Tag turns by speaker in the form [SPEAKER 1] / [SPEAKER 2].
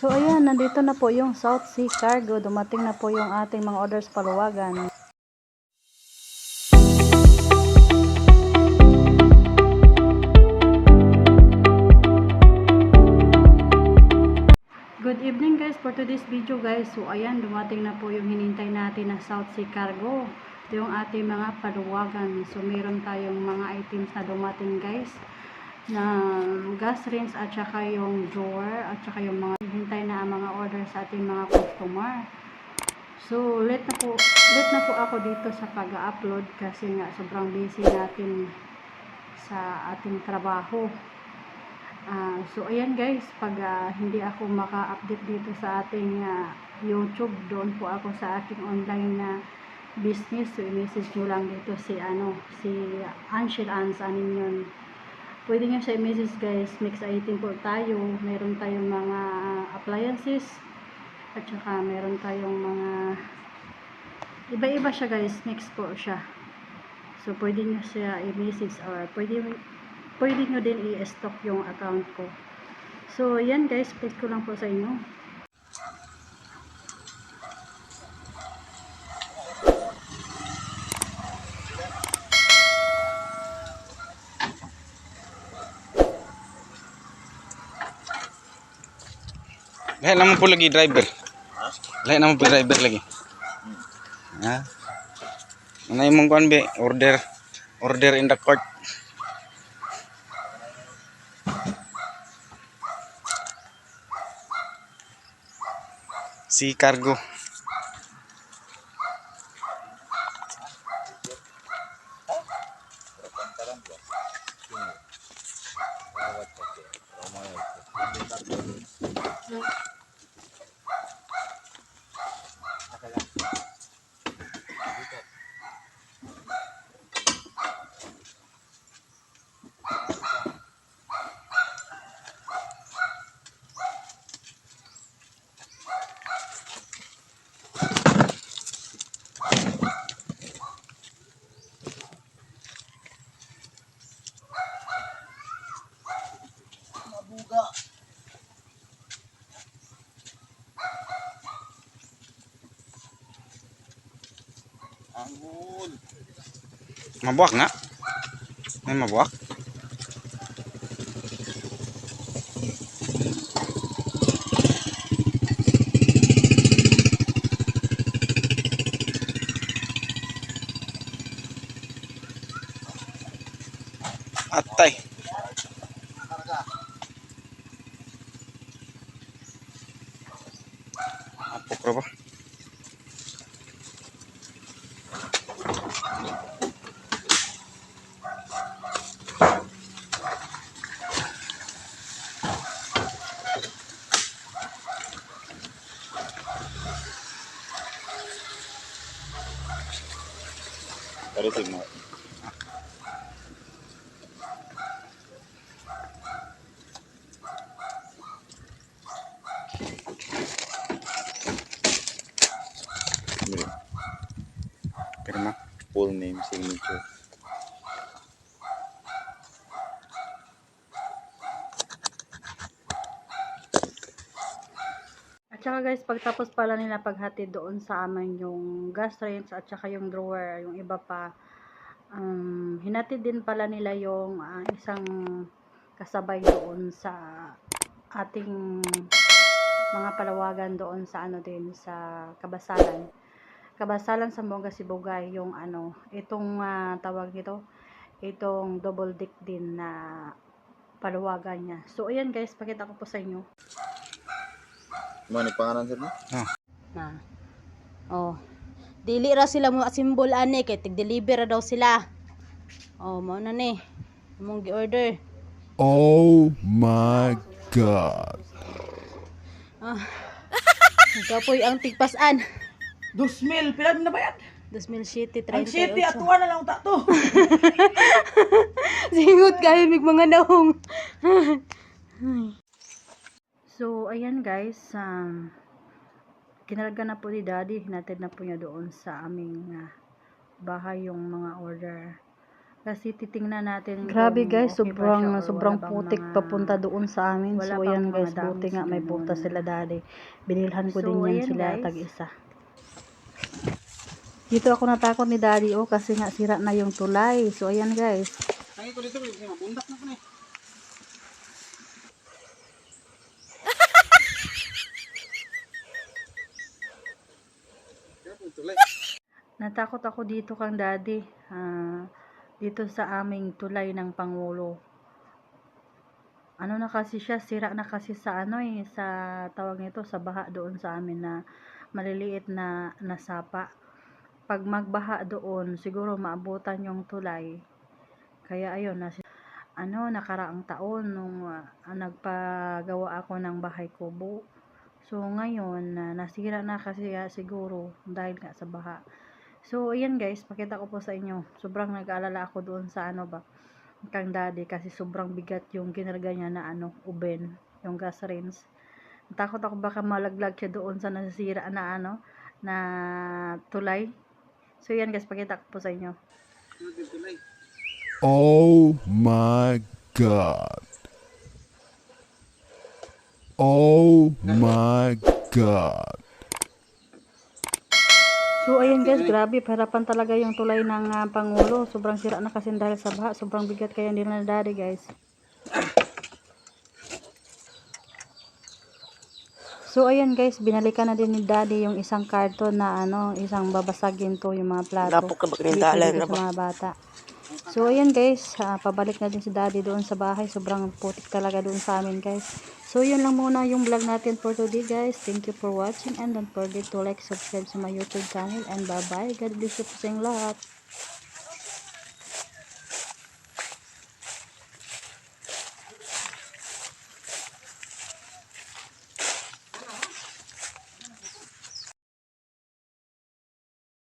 [SPEAKER 1] So ayan, nandito na po yung South Sea Cargo. Dumating na po yung ating mga orders paluwagan. Good evening guys, for today's video guys. So ayan, dumating na po yung hinintay natin na South Sea Cargo. Ito yung ating mga paluwagan. So meron tayong mga items na dumating guys, na gas rinse at saka yung drawer at saka yung mga hintay na mga order sa ating mga customer. So late na po ako dito sa pag-upload kasi nga sobrang busy natin sa ating trabaho. So ayan guys, pag hindi ako maka-update dito sa ating YouTube, doon po ako sa aking online na business. So i-message nyo lang dito si Anshel Ans Aninyon. Pwede nyo sa i-message guys. Mix item po tayo. Meron tayong mga appliances at saka meron tayong mga iba-iba siya guys. Mix po siya. So pwede nyo siya i-message or pwede nyo din i-stock yung account ko. So yan guys, post ko lang po sa inyo.
[SPEAKER 2] Lahat naman po lagi driver. Lahat naman po driver lagi. Ha? Ano yung mong kuhan be? Order in the court. Si cargo. Mabuak na? May mabuak? Atay. Apok ra ba? Parisig mo. Pirma, full name, signature.
[SPEAKER 1] At saka guys, pagtapos pala nila paghatid doon sa amin yung gas rinse at saka yung drawer, yung iba pa, hinatid din pala nila yung isang kasabay doon sa ating mga palawagan doon sa din sa Kabasalan sa Mongga Sibugay, yung itong tawag nito, itong double deck din na paluwagan niya. So ayan guys, pakita ko po sa inyo.
[SPEAKER 3] Ano pangalan sir mo?
[SPEAKER 1] Na. Oh. Dili ra sila mo symbol ani kay tig-deliver daw sila. Oh, mao na ni. Among gi-order.
[SPEAKER 4] Oh my God.
[SPEAKER 1] Gapoy ang tigpasan.
[SPEAKER 5] 2,000, pila na bayad?
[SPEAKER 1] 2007
[SPEAKER 5] Ang 7
[SPEAKER 1] 38.
[SPEAKER 5] atuan na lang ta to.
[SPEAKER 1] Singot kayo mig mga naong. So, ayan guys, kinarga na po ni Daddy, hinatid na po niya doon sa aming bahay yung mga order. Kasi titingnan natin. Grabe guys,
[SPEAKER 5] okay pa siya or
[SPEAKER 1] sobrang
[SPEAKER 5] wala bang
[SPEAKER 1] putik
[SPEAKER 5] mga-
[SPEAKER 1] papunta doon sa amin.
[SPEAKER 5] wala
[SPEAKER 1] So
[SPEAKER 5] bang
[SPEAKER 1] ayan
[SPEAKER 5] mga
[SPEAKER 1] guys, buti
[SPEAKER 5] damage,
[SPEAKER 1] nga may
[SPEAKER 5] ganun.
[SPEAKER 1] butas sila daddy. Binilhan ko
[SPEAKER 5] So,
[SPEAKER 1] din yan
[SPEAKER 5] ayan,
[SPEAKER 1] sila
[SPEAKER 5] guys.
[SPEAKER 1] tag-isa. Dito ako natakot ni daddy kasi nga sira na yung tulay. So ayan guys.
[SPEAKER 2] Tangi ko dito, bundak na ko na.
[SPEAKER 1] Natakot ako dito kang daddy. Dito sa aming tulay ng Pangulo. Ano na kasi siya, sira na kasi sa sa tawag nito, sa baha doon sa amin na maliliit na sapa. Pag magbaha doon, siguro maabutan yung tulay. Kaya ayun, nakaraang taon nung nagpagawa ako ng bahay kubo. So ngayon, nasira na kasi siguro dahil nga sa baha. So ayan guys, pakita ko po sa inyo. Sobrang nag-aalala ako doon sa kang daddy kasi sobrang bigat yung ginarga niya na uben, yung gas range. Takot ako baka malaglag siya doon sa nasisira na na tulay. So yan guys, pakita ko po sa inyo.
[SPEAKER 4] Oh my God. Oh my God.
[SPEAKER 1] So ayan guys, grabe, harapan talaga yung tulay ng Pangulo. Sobrang sira na kasi dahil sa baha, sobrang bigat kaya hindi na daddy guys. So ayan guys, binalikan na din ni daddy yung isang karton na isang babasagin to yung mga plato. Dito sa mga bata. So ayan guys, pabalik na din si daddy doon sa bahay. Sobrang putik talaga doon sa amin guys. So yun lang muna yung vlog natin for today guys. Thank you for watching and don't forget to like, subscribe sa my YouTube channel and bye bye. God bless you po sa inyong lahat.